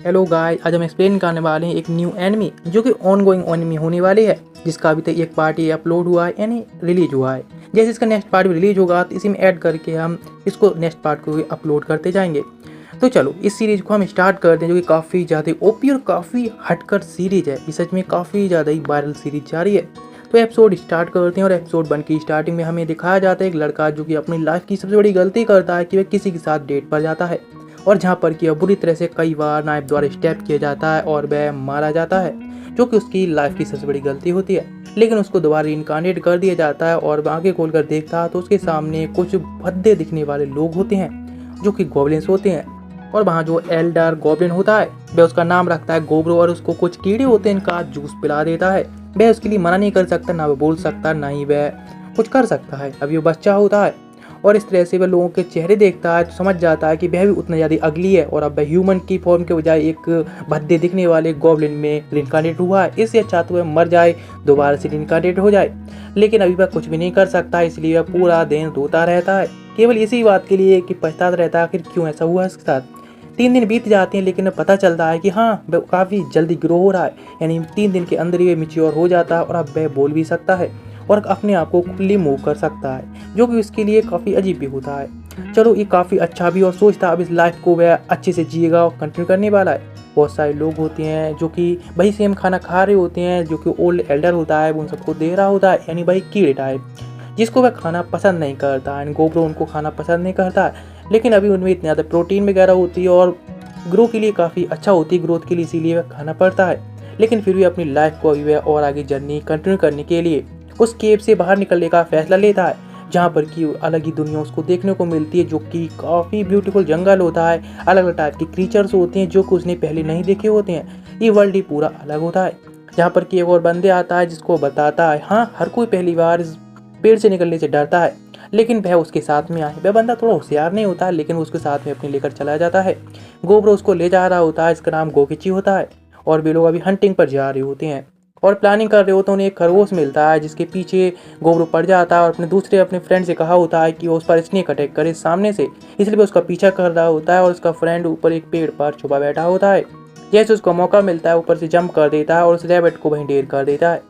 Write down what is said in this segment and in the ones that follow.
Hello guys, आज हम explain करने वाले हैं एक न्यू एनिमी जो कि ऑनगोइंग एनिमी होने वाली है, जिसका अभी तक एक पार्ट ही अपलोड हुआ है यानी रिलीज हुआ है। जैसे इसका नेक्स्ट पार्ट भी रिलीज होगा तो इसी में ऐड करके हम इसको नेक्स्ट पार्ट को भी अपलोड करते जाएंगे। तो चलो इस सीरीज को हम स्टार्ट करते हैं, जो कि काफ़ी ज़्यादा ओपी और काफ़ी हटकर सीरीज है। इस सच में काफ़ी ज़्यादा ही वायरल सीरीज जा रही है। तो एपिसोड स्टार्ट करते हैं और एपिसोड 1 की स्टार्टिंग में हमें दिखाया जाता है एक लड़का जो कि अपनी लाइफ की सबसे बड़ी गलती करता है कि वह किसी के साथ डेट पर जाता है, और जहाँ पर कि बुरी तरह से कई बार नाइफ द्वारा स्टैप किया जाता है और वह मारा जाता है, जो कि उसकी लाइफ की सबसे बड़ी गलती होती है। लेकिन उसको दोबारा इनकारनेट कर दिया जाता है और वह आंखें खोलकर देखता है तो उसके सामने कुछ भद्दे दिखने वाले लोग होते हैं जो कि गॉब्लिन्स होते हैं। और वहाँ जो एल्डर गॉब्लिन होता है वह उसका नाम रखता है गोब्रो, और उसको कुछ कीड़े होते हैं इनका जूस पिला देता है। वह उसके लिए मना नहीं कर सकता, ना वह बोल सकता, ना ही वह कुछ कर सकता है। अभी वो बच्चा होता है और इस तरह से वह लोगों के चेहरे देखता है तो समझ जाता है कि वह भी उतना ज़्यादा अगली है, और अब वह ह्यूमन की फॉर्म के बजाय एक भद्दे दिखने वाले गॉब्लिन में रिनकार्नेट हुआ है। इससे अच्छा तो वह मर जाए, दोबारा से रिनकार्नेट हो जाए। लेकिन अभी वह कुछ भी नहीं कर सकता, इसलिए वह पूरा दिन रोता रहता है, केवल इसी बात के लिए कि पछताता रहता है आखिर क्यों ऐसा हुआ इसके साथ। 3 दिन बीत जाते हैं, लेकिन पता चलता है कि हाँ, वह काफ़ी जल्दी ग्रो हो रहा है, यानी 3 दिन के अंदर ही वह मिच्योर हो जाता है और अब वह बोल भी सकता है और अपने आप को खुली मूव कर सकता है, जो कि उसके लिए काफ़ी अजीब भी होता है। चलो ये काफ़ी अच्छा भी, और सोचता अब इस लाइफ को वह अच्छे से जिएगा और कंटिन्यू करने वाला है। बहुत सारे लोग होते हैं जो कि वही सेम खाना खा रहे होते हैं, जो कि ओल्ड एल्डर होता है वो उन सबको दे रहा होता है, यानी भाई कीड़े टाइप, जिसको वह खाना पसंद नहीं करता है। गोब्रो उनको खाना पसंद नहीं करता है, लेकिन अभी उनमें इतनी ज़्यादा प्रोटीन वगैरह होती है और ग्रो के लिए काफ़ी अच्छा होती है, ग्रोथ के लिए, इसीलिए वह खाना पड़ता है। लेकिन फिर भी अपनी लाइफ को अभी वह और आगे जर्नी कंटिन्यू करने के लिए उस केव से बाहर निकलने का फैसला लेता है, जहाँ पर कि अलग ही दुनिया उसको देखने को मिलती है, जो कि काफ़ी ब्यूटीफुल जंगल होता है। अलग अलग टाइप के क्रीचर्स होते हैं जो कि उसने पहले नहीं देखे होते हैं। ये वर्ल्ड ही पूरा अलग होता है, जहाँ पर कि एक और बंदे आता है जिसको बताता है हाँ, हर कोई पहली बार इस पेड़ से निकलने से डरता है, लेकिन वह उसके साथ में आए। वह बंदा थोड़ा होशियार नहीं होता, लेकिन उसके साथ में अपने लेकर चला जाता है। गोब्रो उसको ले जा रहा होता है, इसका नाम गोकिची होता है, और वे लोग अभी हंटिंग पर जा रहे होते हैं और प्लानिंग कर रहे हो तो उन्हें एक खरगोश मिलता है, जिसके पीछे गोब्रो पड़ जाता है और अपने फ्रेंड से कहा होता है कि वो उस पर स्नेक अटैक करे सामने से, इसलिए वो उसका पीछा कर रहा होता है। और उसका फ्रेंड ऊपर एक पेड़ पर छुपा बैठा होता है। जैसे उसको मौका मिलता है ऊपर से जंप कर देता है और उस रैबिट को वहीं ढेर कर देता है,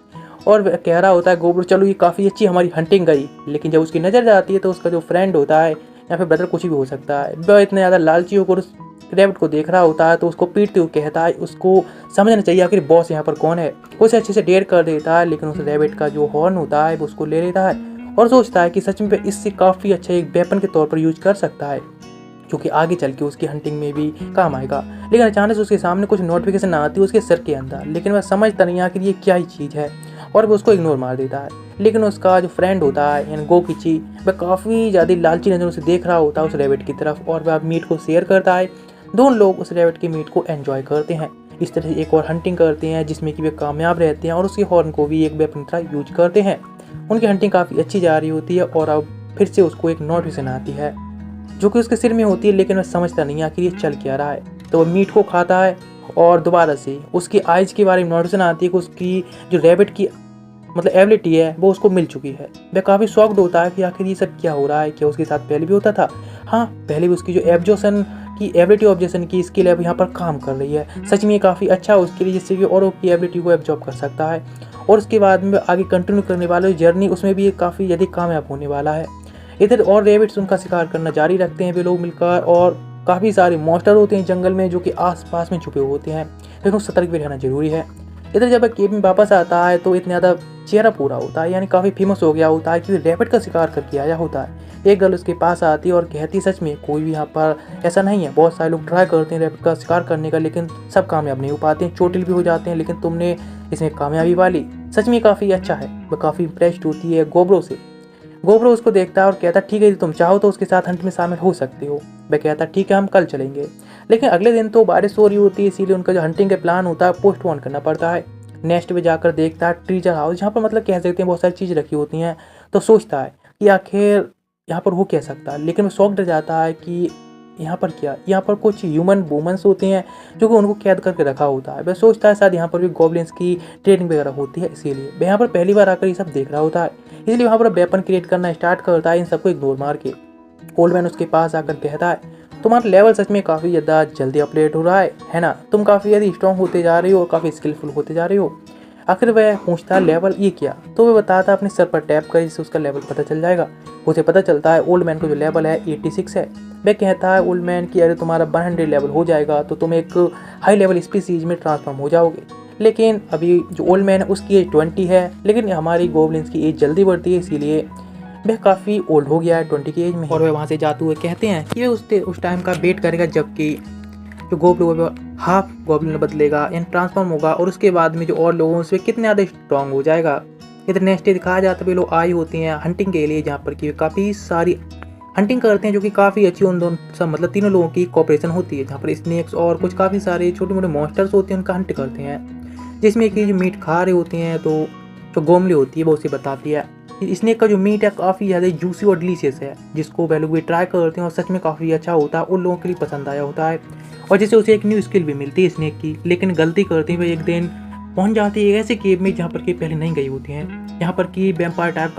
और वह कह रहा होता है गोब्रो चलो ये काफ़ी अच्छी हमारी हंटिंग गई। लेकिन जब उसकी नज़र जाती है तो उसका जो फ्रेंड होता है या फिर ब्रदर, कुछ भी हो सकता है, वह इतना ज़्यादा लालची होकर उस रैबिट को देख रहा होता है तो उसको पीटते हुए कहता है उसको समझना चाहिए आखिर बॉस यहाँ पर कौन है। उसे अच्छे से डेयर कर देता है, लेकिन उस रैबिट का जो हॉर्न होता है वो उसको ले लेता है और सोचता है कि सच में इससे काफ़ी अच्छा एक वेपन के तौर पर यूज कर सकता है, जो कि आगे चल के उसकी हंटिंग में भी काम आएगा। लेकिन अचानक से उसके सामने कुछ नोटिफिकेशन आती है उसके सर के अंदर, लेकिन वह समझता नहीं आखिर ये क्या ही चीज़ है और वो उसको इग्नोर मार देता है। लेकिन उसका जो फ्रेंड होता है यानी गोकिची, वह काफ़ी ज़्यादा लालची नज़रों से देख रहा होता है उस रैबिट की तरफ, और वह मीट को शेयर करता है। दोनों लोग उस रैबिट की मीट को एंजॉय करते हैं। इस तरह से एक और हंटिंग करते हैं जिसमें कि वे कामयाब रहते हैं और उसके हॉर्न को भी एक वेपन की तरह यूज करते हैं। उनकी हंटिंग काफ़ी अच्छी जा रही होती है और अब फिर से उसको एक नोटिफिकेशन आती है जो कि उसके सिर में होती है, लेकिन वह समझता नहीं आखिर ये चल क्या रहा है। तो वह मीट को खाता है और दोबारा से उसकी आइज के बारे में नोटिफिकेशन आती है कि उसकी जो रैबिट की मतलब एबिलिटी है वो उसको मिल चुकी है। वह काफ़ी शॉक्ड होता है कि आखिर ये सब क्या हो रहा है, क्या उसके साथ पहले भी होता था। हाँ, पहले भी उसकी जो एब्जॉर्प्शन की एबिलिटी, ऑब्जेक्शन की स्किल है वो यहाँ पर काम कर रही है। सच में काफ़ी अच्छा उसके लिए, जिससे कि औरों की एबिलिटी को एब्जॉर्ब कर सकता है, और उसके बाद में आगे कंटिन्यू करने वाला जर्नी उसमें भी काफ़ी अधिक कामयाब होने वाला है। इधर और रैबिट्स उनका शिकार करना जारी रखते हैं वे लोग मिलकर, और काफ़ी सारे मॉन्स्टर होते हैं जंगल में जो कि आसपास में छुपे होते हैं, लेकिन सतर्क भी रहना जरूरी है। इधर जब केव में वापस आता है तो इतना ज़्यादा चेहरा पूरा होता है, यानी काफ़ी फेमस हो गया होता है कि रैबिट का शिकार करके आया होता है। एक गर्ल उसके पास आती है और कहती सच में कोई भी यहाँ पर ऐसा नहीं है, बहुत सारे लोग ट्राई करते हैं रैबिट का शिकार करने का, लेकिन सब कामयाब नहीं हो पाते हैं, चोटिल भी हो जाते हैं, लेकिन तुमने इसमें कामयाबी वाली, सच में काफ़ी अच्छा है। वह काफ़ी इंप्रेस्ड होती है गोब्रो से। गोब्रो उसको देखता है और कहता ठीक है, यदि तुम चाहो तो उसके साथ हंट में शामिल हो सकते हो। वह कहता ठीक है, हम कल चलेंगे। लेकिन अगले दिन तो बारिश हो रही होती है, इसीलिए उनका जो हंटिंग का प्लान होता है पोस्टपोन करना पड़ता है। नेक्स्ट में जाकर देखता है ट्रीजर हाउस, जहाँ पर मतलब कह सकते हैं बहुत सारी चीज़ रखी होती हैं। तो सोचता है कि आखिर यहाँ पर हो क्या सकता है, लेकिन वो शॉक्ड रह जाता है कि यहाँ पर क्या, यहाँ पर कुछ ह्यूमन वुमेंस होते हैं जो कि उनको कैद करके रखा होता है। वह सोचता है शायद यहाँ पर भी गॉब्लिन्स की ट्रेनिंग वगैरह होती है, इसीलिए वह यहाँ पर पहली बार आकर ये सब देख रहा होता है। इसलिए वहाँ पर वेपन क्रिएट करना स्टार्ट करता है इन सबको इग्नोर मार के। ओल्ड मैन उसके पास आकर कहता है तुम्हारा लेवल सच में काफ़ी ज़्यादा जल्दी अपडेट हो रहा है ना। तुम काफ़ी ज़्यादा स्ट्रॉन्ग होते जा रही हो और काफ़ी स्किलफुल होते जा रही हो। आखिर वह पूछता लेवल ये क्या, तो वह बताता अपने सर पर टैप कर, जिससे उसका लेवल पता चल जाएगा। उसे पता चलता है ओल्ड मैन का जो लेवल है 86 है। वह कहता है ओल्ड मैन कि अरे तुम्हारा 100 लेवल हो जाएगा तो तुम एक हाई लेवल स्पीसीज में ट्रांसफॉर्म हो जाओगे। लेकिन अभी जो ओल्ड मैन है उसकी एज 20 है, लेकिन हमारी गोब्लिन्स की एज जल्दी बढ़ती है, इसीलिए वह काफ़ी ओल्ड हो गया है 20 की एज में। और वह वहाँ से जाते हुए कहते हैं कि वह उस टाइम का वेट करेगा जबकि जो गोब्लिन वो हाफ गोब्लिन में बदलेगा यानी ट्रांसफॉर्म होगा, और उसके बाद में जो और लोगों से कितने ज़्यादा स्ट्रॉन्ग हो जाएगा। इधर नेक्स्ट डे दिखाया जाता है लोग आई होती हैं हंटिंग के लिए, जहाँ पर कि काफ़ी सारी हंटिंग करते हैं, जो कि काफ़ी अच्छी उन दोनों सब मतलब तीनों लोगों की कॉपरेशन होती है, जहाँ पर स्नेक्स और कुछ काफ़ी सारे छोटे मोटे मॉन्स्टर्स होते हैं उनका हंट करते हैं। जिसमें कि जो मीट खा रहे होते हैं तो जो गोमली होती है वो उसे बताती है स्नेक का जो मीट है काफ़ी ज़्यादा जूसी और डिलीशियस है, जिसको वह लोग भी ट्राई करते हैं और सच में काफ़ी अच्छा होता है, उन लोगों के लिए पसंद आया होता है। और जिससे उसे एक न्यू स्किल भी मिलती है स्नेक की। लेकिन गलती करते हुए एक दिन पहुंच जाती है ऐसे केव में जहाँ पर कि पहले नहीं गई होती हैं, यहाँ पर कि वैम्पायर टाइप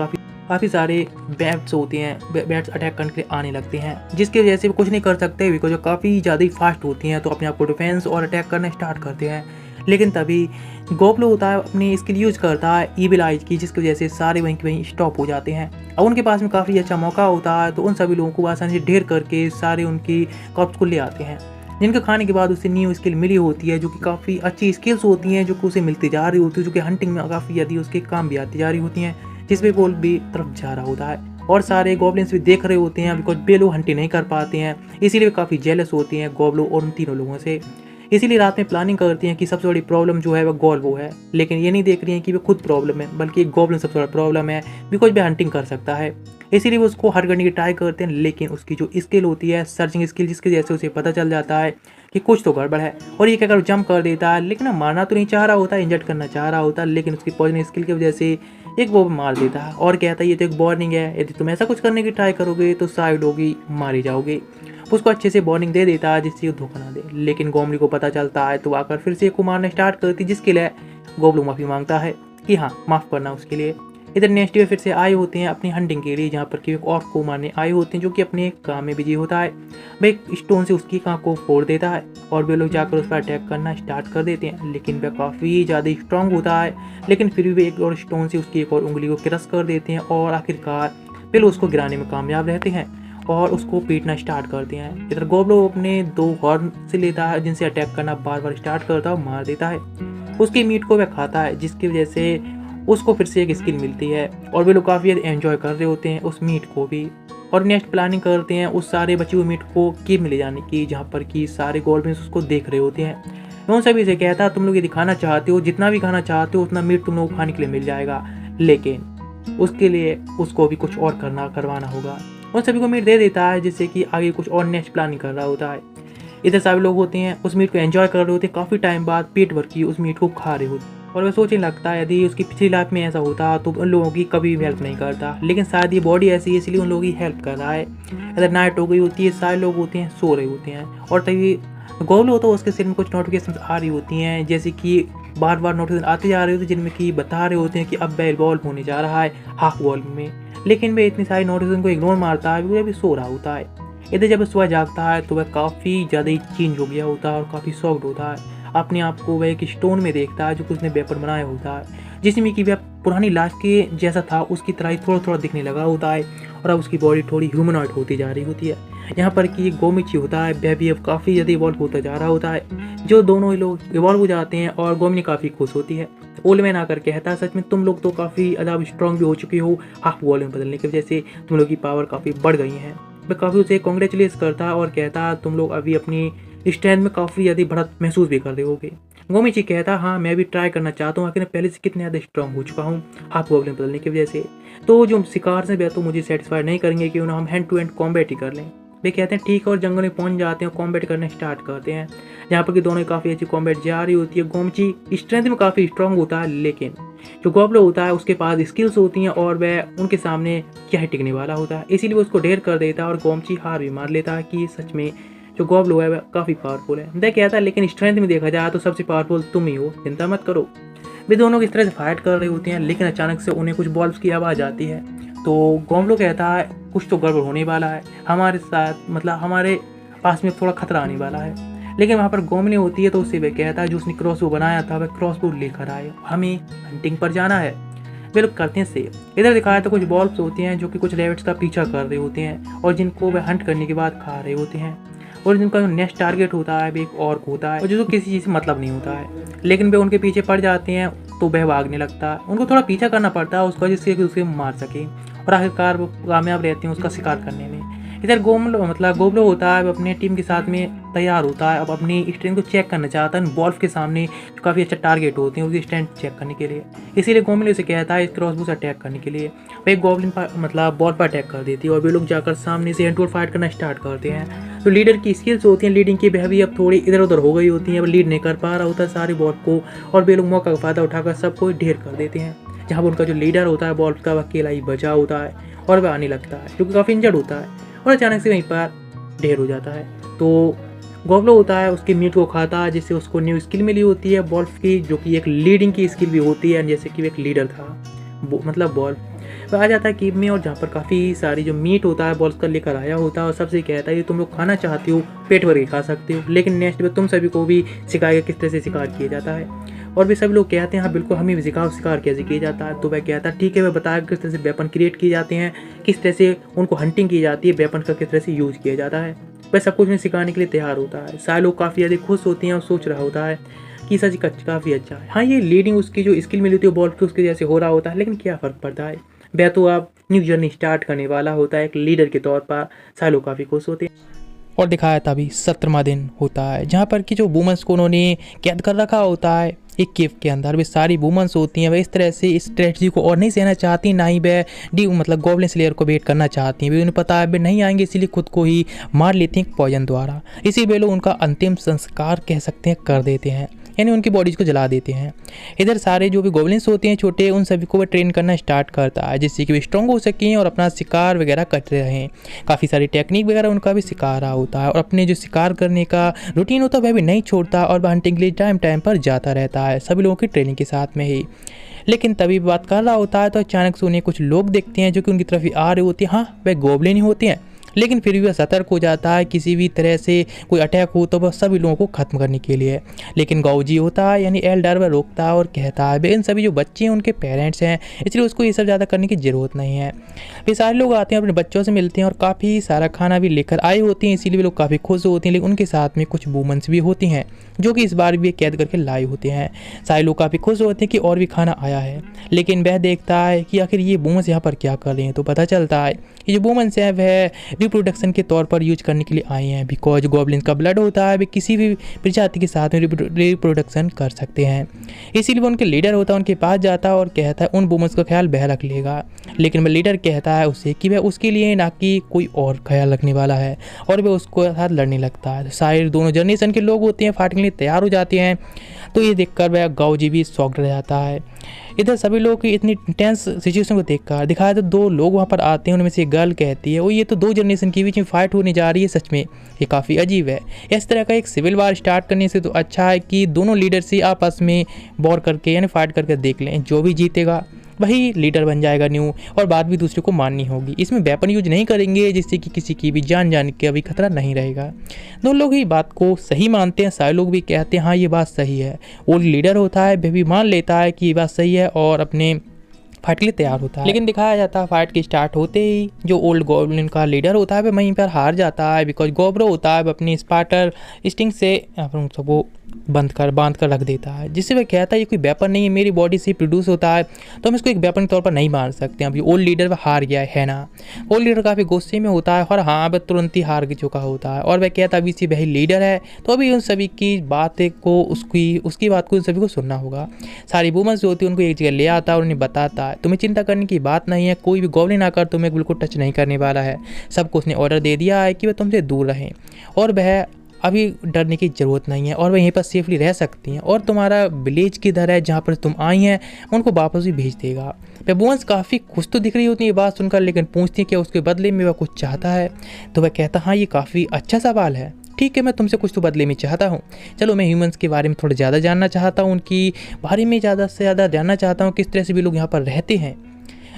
काफ़ी सारे बैट्स होते हैं, बैट्स अटैक करने के लिए आने लगते हैं, जिसकी वजह से वो कुछ नहीं कर सकते बिकॉज जो काफ़ी ज़्यादा ही फास्ट होती हैं, तो अपने आप को डिफेंस और अटैक करना स्टार्ट करते हैं। लेकिन तभी गोब्लो होता है अपनी स्किल यूज करता है ईविल आइज की, जिसकी वजह से सारे वहीं के वहीं स्टॉप हो जाते हैं। और उनके पास में काफ़ी अच्छा मौका होता है, तो उन सभी लोगों को आसानी से ढेर करके सारे उनकी कॉप्स को ले आते हैं, जिनके खाने के बाद उसे न्यू स्किल मिली होती है, जो कि काफ़ी अच्छी स्किल्स होती हैं, जो कि उसे मिलती जा रही होती है, जो कि हंटिंग में काफ़ी ज़्यादा उसके काम भी आती जा रही होती हैं, जिसमें वो भी तरफ जा रहा होता है। और सारे गॉब्लिन्स भी देख रहे होते हैं बिकॉज वे लोग हंटिंग नहीं कर पाते हैं, इसीलिए वे काफ़ी जेलस होती हैं गोब्लो और उन तीनों लोगों से। इसीलिए रात में प्लानिंग करती हैं कि सबसे बड़ी प्रॉब्लम जो है वह गोल्वो है, लेकिन ये नहीं देख रही हैं कि वे खुद प्रॉब्लम है, बल्कि गोब्लिन सबसे बड़ा प्रॉब्लम है बिकॉज वे हंटिंग कर सकता है। इसीलिए वो उसको हर करने की ट्राई करते हैं, लेकिन उसकी जो स्किल होती है सर्चिंग स्किल, जिसके जैसे उसे पता चल जाता है कि कुछ तो गड़बड़ है, और ये कहकर जंप कर देता है। लेकिन मारना तो नहीं चाह रहा होता, इंजर्ड करना चाह रहा होता, लेकिन उसकी पॉइजन स्किल की वजह से एक वो मार देता है और कहता है ये तो एक वार्निंग है, यदि तुम ऐसा कुछ करने की ट्राई करोगे तो साइड होगी, मारे जाओगे। उसको अच्छे से वार्निंग दे देता है जिससे वो धोखा ना दे। लेकिन गोमली को पता चलता है तो आकर फिर से को मारना स्टार्ट करती, जिसके लिए गोबलू माफ़ी मांगता है कि हाँ माफ़ करना उसके लिए। इधर नेक्स्ट डे फिर से आए होते हैं अपनी हंटिंग के लिए, जहाँ पर कि एक ऑर्क को मारने आए होते हैं, जो कि अपने काम में बिजी होता है। वह एक स्टोन से उसकी आँख को फोड़ देता है और वे लोग जाकर उस पर अटैक करना स्टार्ट कर देते हैं, लेकिन वह काफ़ी ज़्यादा स्ट्रांग होता है। लेकिन फिर भी वे एक और स्टोन से उसकी एक और उंगली को क्रश कर देते हैं और आखिरकार वे लोग उसको गिराने में कामयाब रहते हैं और उसको पीटना स्टार्ट करते हैं। इधर गोब्लो अपने 2 हॉर्न से लेता है, जिनसे अटैक करना बार बार स्टार्ट करता है और मार देता है। उसकी मीट को वह खाता है, जिसकी वजह से उसको फिर से एक स्किल मिलती है और वे लोग काफ़ी एंजॉय कर रहे होते हैं उस मीट को भी। और नेक्स्ट प्लानिंग करते हैं उस सारे बचे हुए मीट को केव में ले जाने की, जहाँ पर कि सारे गोल्डफिश उसको देख रहे होते हैं। मैं उन सभी से कहता है तुम लोग ये दिखाना चाहते हो, जितना भी खाना चाहते हो उतना मीट तुम लोग खाने के लिए मिल जाएगा, लेकिन उसके लिए उसको भी कुछ और करवाना होगा। उन सभी को मीट दे देता है, जिससे कि आगे कुछ और नेक्स्ट प्लानिंग कर रहा होता है। इधर सभी लोग होते हैं उस मीट को एंजॉय कर रहे होते हैं, काफ़ी टाइम बाद पेट भर की उस मीट को खा रहे होते हैं। और वह सोचने लगता है यदि उसकी पिछली लाइफ में ऐसा होता तो उन लोगों की कभी भी हेल्प नहीं करता, लेकिन शायद ये बॉडी ऐसी है इसलिए उन लोगों की हेल्प कर रहा है। इधर नाइट हो गई होती है, सारे लोग होते हैं सो रहे होते हैं, और तभी गोल होता है उसके सिर में कुछ नोटिफिकेशन आ रही होती हैं, जैसे कि बार बार नोटिफिकेशन आते जा रहे होते हैं, जिनमें कि बता रहे होते हैं कि अब वह इवॉल्व होने जा रहा है हाफ वॉल्व में। लेकिन वह इतनी सारी नोटिफिकेशन को इग्नोर मारता है, वो अभी सो रहा होता है। इधर जब सुबह जागता है तो वह काफ़ी ज़्यादा ही चेंज हो गया होता है और काफ़ी शॉक्ड होता है। अपने आप को वह एक स्टोन में देखता है जो कि उसने वेपन बनाया होता है, जिसमें कि वह पुरानी लाइफ के जैसा था उसकी तरह ही थोड़ा थोड़ा दिखने लगा होता है, और अब उसकी बॉडी थोड़ी ह्यूमनॉइड होती जा रही होती है। यहाँ पर कि गोमिची होता है वह भी अब काफ़ी ज़्यादा इवॉल्व होता जा रहा होता है, जो दोनों ही लोग इवॉल्व हो जाते हैं और गोमिनी काफ़ी खुश होती है। ओल्ड मैन आकर कहता है सच में तुम लोग तो काफ़ी ज़्यादा स्ट्रॉन्ग भी हो चुके हो, हाफ वॉल में बदलने की वजह से तुम लोग की पावर काफ़ी बढ़ गई है। वह काफ़ी उसे कॉन्ग्रेचुलेट करता है और कहता है तुम लोग अभी अपनी स्ट्रेंथ में काफ़ी ज़्यादा बढ़त महसूस भी कर रहे होगे। गोमिची कहता हाँ मैं भी ट्राई करना चाहता हूँ, आखिर मैं पहले से कितने ज़्यादा स्ट्रॉन्ग हो चुका हूँ हाफ गोब्लिन बदलने की वजह से। तो जो शिकार से वह तो मुझे सेटिस्फाई नहीं करेंगे कि उन्हें हम हैंड टू हैंड कॉम्बैट ही कर लें। वे कहते हैं ठीक है, और जंगल में पहुंच जाते हैं, कॉम्बैट करना स्टार्ट करते हैं, जहाँ पर कि दोनों काफ़ी अच्छी कॉम्बैट जा रही होती है। गोमिची स्ट्रेंथ में काफ़ी स्ट्रॉन्ग होता है, लेकिन जो गोब्लो होता है उसके पास स्किल्स होती हैं और वह उनके सामने क्या ही टिकने वाला होता है, इसीलिए वो उसको ढेर कर देता है और गोमिची हार भी मान लेता है कि सच में जो गोब्लो है वह काफ़ी पावरफुल है। वह कहता है लेकिन स्ट्रेंथ में देखा जाए तो सबसे पावरफुल तुम ही हो, चिंता मत करो। वे दोनों इस तरह से फाइट कर रहे होते हैं, लेकिन अचानक से उन्हें कुछ बॉल्स की आवाज़ आती है। तो गोब्लो कहता है कुछ तो गड़बड़ होने वाला है हमारे साथ, मतलब हमारे पास में थोड़ा खतरा आने वाला है। लेकिन वहाँ पर गोमली होती है तो उससे वह कहता है जो उसने क्रॉसबो बनाया था वह क्रॉसबो लेकर आए, हमें हंटिंग पर जाना है। वे लोग करते हैं सेव। इधर दिखाया तो कुछ बॉल्ब्स होते हैं जो कि कुछ रैबिट्स का पीछा कर रहे होते हैं और जिनको वह हंट करने के बाद खा रहे होते हैं। और जिनका जो नेक्स्ट टारगेट होता है वो एक ऑर्क होता है और जो किसी चीज़ से मतलब नहीं होता है, लेकिन वे उनके पीछे पड़ जाते हैं तो वह भागने लगता है। उनको थोड़ा पीछा करना पड़ता है उसका, जिससे कि उसे मार सके और आखिरकार वो कामयाब रहते हैं उसका शिकार करने में। इधर गोबलो होता है, वो अपने टीम के साथ में तैयार होता है। अब अपनी स्ट्रेंथ को चेक करना चाहता है बॉल्फ के सामने जो काफ़ी अच्छा टारगेट होते हैं उसकी स्ट्रेंथ चेक करने के लिए। इसीलिए गोमले उसे कहता है इस क्रॉसबो से अटैक करने के लिए। वो एक गॉब्लिन पर बॉल पर अटैक कर देती है और वे लोग जाकर सामने से हैंड टू हैंड फाइट करना स्टार्ट करते हैं। तो लीडर की स्किल्स होती हैं लीडिंग की, वह भी अब थोड़ी इधर उधर हो गई होती हैं। अब लीड नहीं कर पा रहा होता सारे बॉल को और वे लोग मौका का फ़ायदा उठाकर सबको ढेर कर देते हैं। जहाँ पर उनका जो लीडर होता है बॉल का, वह अकेला ही बचा होता है और वह आने लगता है क्योंकि काफ़ी इंजर्ड होता है और अचानक से वहीं पर ढेर हो जाता है। तो गोब्लो होता है उसके मीट को खाता है जिससे उसको न्यू स्किल मिली होती है बॉल्फ की, जो कि एक लीडिंग की स्किल भी होती है, जैसे कि वो एक लीडर था बॉल्फ। वह आ जाता है कीप में और जहाँ पर काफ़ी सारी जो मीट होता है बॉल्स का लेकर आया होता है और सबसे कहता है ये तुम लोग खाना चाहते हो पेट भर के खा सकते हो, लेकिन नेक्स्ट में तुम सभी को भी सिखाएगा किस तरह से शिकार किया जाता है। और भी सभी लोग कहते हैं हाँ बिल्कुल हमें भी सिखाओ शिकार कैसे किया जाता है। तो वह कहता है ठीक है, वह बताया किस तरह से वेपन क्रिएट किए जाते हैं, किस तरह से उनको हंटिंग की जाती है, वेपन का किस तरह से यूज़ किया जाता है। वह सब कुछ उन्हें सिखाने के लिए तैयार होता है। सारे लोग काफ़ी ज़्यादा खुश होते हैं और सोच रहा होता है कि सच काफ़ी अच्छा है। हाँ ये लीडिंग उसकी जो स्किल मिली होती है बॉल की उसके जैसे हो रहा होता है, लेकिन क्या फ़र्क पड़ता है, वह तो आप न्यू जर्नी स्टार्ट करने वाला होता है एक लीडर के तौर पर। सारे लोग काफ़ी खुश होते हैं। और दिखाया था अभी 17वां दिन होता है जहाँ पर कि जो वुमेंस को उन्होंने कैद कर रखा होता है एक केव के अंदर। वे सारी वुमेंस होती हैं, वह इस तरह से इस स्ट्रेटजी को और नहीं सहना चाहती, ना ही वह गॉब्लिन स्लेयर को वेट करना चाहती हैं। वे उन्हें पता है वे नहीं आएंगे, इसीलिए खुद को ही मार लेती हैं पॉइजन द्वारा। इसी वे लोग उनका अंतिम संस्कार कह सकते हैं कर देते हैं, यानी उनकी बॉडीज को जला देते हैं। इधर सारे जो भी गॉब्लिन्स होते हैं छोटे, उन सभी को वह ट्रेन करना स्टार्ट करता है जिससे कि वे स्ट्रॉन्ग हो सकें और अपना शिकार वगैरह करते रहें। काफ़ी सारी टेक्निक वगैरह उनका भी सिखा रहा होता है और अपने जो शिकार करने का रूटीन होता है वह भी नहीं छोड़ता और वह हंटिंग के लिए टाइम टाइम पर जाता रहता है सभी लोगों की ट्रेनिंग के साथ में ही। लेकिन तभी बात कर रहा होता है तो अचानक से उन्हें कुछ लोग देखते हैं जो कि उनकी तरफ ही आ रहे होते हैं। हाँ वह गॉब्लिन ही होते हैं, लेकिन फिर भी वह सतर्क हो जाता है किसी भी तरह से कोई अटैक हो तो वह सभी लोगों को खत्म करने के लिए। लेकिन गाउजी होता है यानी एल्डर वह रोकता है और कहता है इन सभी जो बच्चे हैं उनके पेरेंट्स हैं, इसलिए उसको ये सब ज़्यादा करने की ज़रूरत नहीं है। फिर सारे लोग आते हैं अपने बच्चों से मिलते हैं और काफ़ी सारा खाना भी लेकर आए होते हैं, इसीलिए वे लोग काफ़ी खुश होते हैं। लेकिन उनके साथ में कुछ वुमेंस भी होती हैं जो कि इस बार भी कैद करके लाए होते हैं। सारे लोग काफ़ी खुश होते हैं कि और भी खाना आया है, लेकिन वह देखता है कि आखिर ये वुमेंस यहाँ पर क्या कर रहे हैं। तो पता चलता है कि जो वुमेंस हैं वह रिप्रोडक्शन के तौर पर यूज करने के लिए आए हैं, बिकॉज गॉब्लिन का ब्लड होता है वे किसी भी प्रजाति के साथ में रिप्रोडक्शन कर सकते हैं। इसीलिए वो उनके लीडर होता है उनके पास जाता है और कहता है उन वुमेंस का ख्याल वह रख लेगा। लेकिन वह लीडर कहता है उससे कि वह उसके लिए ना कि कोई और ख्याल रखने वाला है और वह उसको साथ लड़ने लगता है। शायद दोनों जनरेशन के लोग होते हैं फाइट के लिए तैयार हो जाते हैं। तो ये देखकर वह गाउजी भी शॉक्ड रह जाता है। इधर सभी लोग की इतनी टेंस सिचुएशन को देखकर दिखाया तो दो लोग वहाँ पर आते हैं, उनमें से एक गर्ल कहती है वो ये तो दो जनरेशन के बीच में फाइट होने जा रही है, सच में ये काफ़ी अजीब है। इस तरह का एक सिविल वार स्टार्ट करने से तो अच्छा है कि दोनों लीडर से आपस में वॉर करके यानी फाइट करके देख लें, जो भी जीतेगा वही लीडर बन जाएगा न्यू, और बात भी दूसरे को माननी होगी। इसमें वेपन यूज नहीं करेंगे जिससे कि किसी की भी जान जाने का भी खतरा नहीं रहेगा। दो लोग ही बात को सही मानते हैं, सारे लोग भी कहते हैं हाँ ये बात सही है। वो लीडर होता है वह भी मान लेता है कि ये बात सही है और अपने फाइट के लिए तैयार होता है। लेकिन दिखाया जाता है फाइट के स्टार्ट होते ही जो ओल्ड गॉब्लिन का लीडर होता है वह वहीं पर हार जाता है, बिकॉज गोब्रो होता है अपनी स्पार्टर स्टिंग से सबको बांध कर रख देता है, जिससे वह कहता है ये कोई वेपन नहीं है, मेरी बॉडी से प्रोड्यूस होता है तो हम इसको एक वेपन के तौर पर नहीं मार सकते। अभी ओल्ड लीडर वह हार गया है ना। ओल्ड लीडर काफ़ी गुस्से में होता है और हाँ वह तुरंत ही हार चुका होता है और वह कहता है अभी से वही लीडर है तो अभी उन सभी की बातें को उसकी बात को उन सभी को सुनना होगा। सारी वुमेन्स जो होती है उनको एक जगह ले आता है और उन्हें बताता है तुम्हें चिंता करने की बात नहीं है, कोई भी गॉब्लिन आकर तुम्हें बिल्कुल टच नहीं करने वाला है। सबको उसने ऑर्डर दे दिया है कि वह तुमसे दूर रहें और वह अभी डरने की ज़रूरत नहीं है और वह यहीं पर सेफली रह सकती हैं और तुम्हारा विलेज किधर है जहाँ पर तुम आई हैं उनको वापस भी भेज देगा। वह वुमेन्स काफ़ी खुश तो दिख रही होती है ये बात सुनकर, लेकिन पूछती है कि उसके बदले में वह कुछ चाहता है। तो वह कहता हाँ ये काफ़ी अच्छा सवाल है, ठीक है मैं तुमसे कुछ तो बदले में चाहता हूँ। चलो मैं ह्यूमंस के बारे में थोड़ा ज़्यादा जानना चाहता हूँ, उनकी बारे में ज़्यादा से ज़्यादा जानना चाहता हूँ, किस तरह से भी लोग यहाँ पर रहते हैं,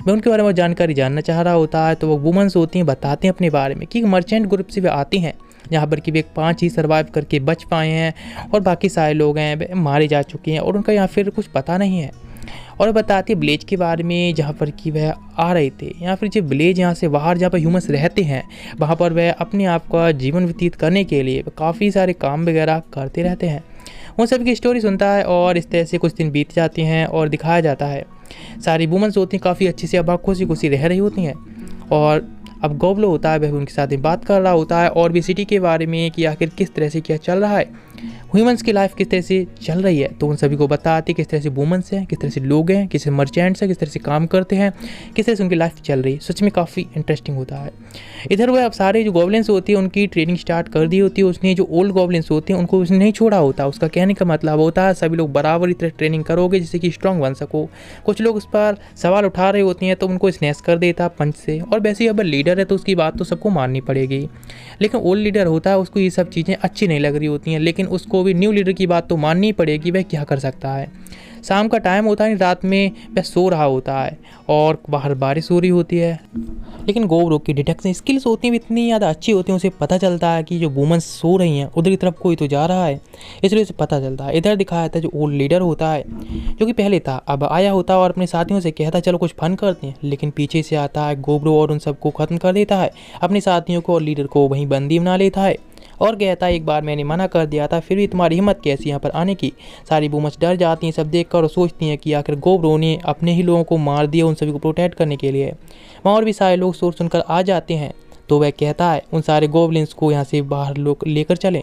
मैं उनके बारे में जानकारी जानना चाह रहा होता है। तो वो वुमेन्स होती हैं बताते हैं अपने बारे में कि मर्चेंट ग्रुप से वे आती हैं जहाँ पर कि वे 5 ही सर्वाइव करके बच पाए हैं और बाकी सारे लोग हैं वे मारे जा चुके हैं और उनका यहाँ फिर कुछ पता नहीं है। और बताती है विलेज के बारे में जहाँ पर कि वह आ रहे थे, या फिर जो विलेज यहाँ से बाहर जहाँ पर ह्यूमंस रहते हैं वहाँ पर वह अपने आप का जीवन व्यतीत करने के लिए काफ़ी सारे काम वगैरह करते रहते हैं। उन सब की स्टोरी सुनता है और इस तरह से कुछ दिन बीत जाते हैं और दिखाया जाता है सारी वुमेंस होती हैं काफ़ी अच्छी से अब खुशी खुशी रह रही होती हैं। और अब गोब्लो होता है वह उनके साथ में बात कर रहा होता है और भी सिटी के बारे में कि आखिर किस तरह से क्या चल रहा है, ह्यूमंस की लाइफ किस तरह से चल रही है। तो उन सभी को बताते किस तरह से वुमेंस हैं, किस तरह से लोग हैं, किस तरह मर्चेंट्स हैं, किस तरह से काम करते हैं, किस तरह से उनकी लाइफ चल रही है। सच में काफ़ी इंटरेस्टिंग होता है। इधर वह अब सारे जो गॉब्लिन्स होती है उनकी ट्रेनिंग स्टार्ट कर दी होती है उसने। जो ओल्ड गॉब्लिन्स होते हैं उनको उसने नहीं छोड़ा होता। उसका कहने का मतलब होता है सभी लोग बराबर इस तरह ट्रेनिंग करोगे जिससे कि स्ट्रॉन्ग बन सको। कुछ लोग उस पर सवाल उठा रहे होते हैं तो उनको स्नैच कर देता पंच से। और वैसे ही अब लीडर है तो उसकी बात तो सबको माननी पड़ेगी, लेकिन ओल्ड लीडर होता है उसको ये सब चीज़ें अच्छी नहीं लग रही होती हैं, लेकिन उसको भी न्यू लीडर की बात तो माननी पड़ेगी। वह क्या कर सकता है। शाम का टाइम होता है, रात में वह सो रहा होता है और बाहर बारिश हो रही होती है, लेकिन गोब्रो की डिटेक्शन स्किल्स होती हैं इतनी ज़्यादा अच्छी होती हैं उसे पता चलता है कि जो वुमेंस सो रही हैं उधर की तरफ कोई तो जा रहा है, इसलिए उसे पता चलता है। इधर दिखाया था जो ओल्ड लीडर होता है जो कि पहले था अब आया होता है और अपने साथियों से कहता है चलो कुछ फन करते हैं, लेकिन पीछे से आता है गोब्रो और उन सबको ख़त्म कर देता है, अपने साथियों को और लीडर को वहीं बंदी बना लेता है और कहता है एक बार मैंने मना कर दिया था फिर भी तुम्हारी हिम्मत कैसी यहाँ पर आने की। सारी वुमेंस डर जाती हैं सब देखकर और सोचती हैं कि आखिर गोब्रो ने अपने ही लोगों को मार दिया उन सभी को प्रोटेक्ट करने के लिए। वहाँ और भी सारे लोग शोर सुनकर आ जाते हैं तो वह कहता है उन सारे गोब्लिन्स को यहाँ से बाहर लोग लेकर चलें।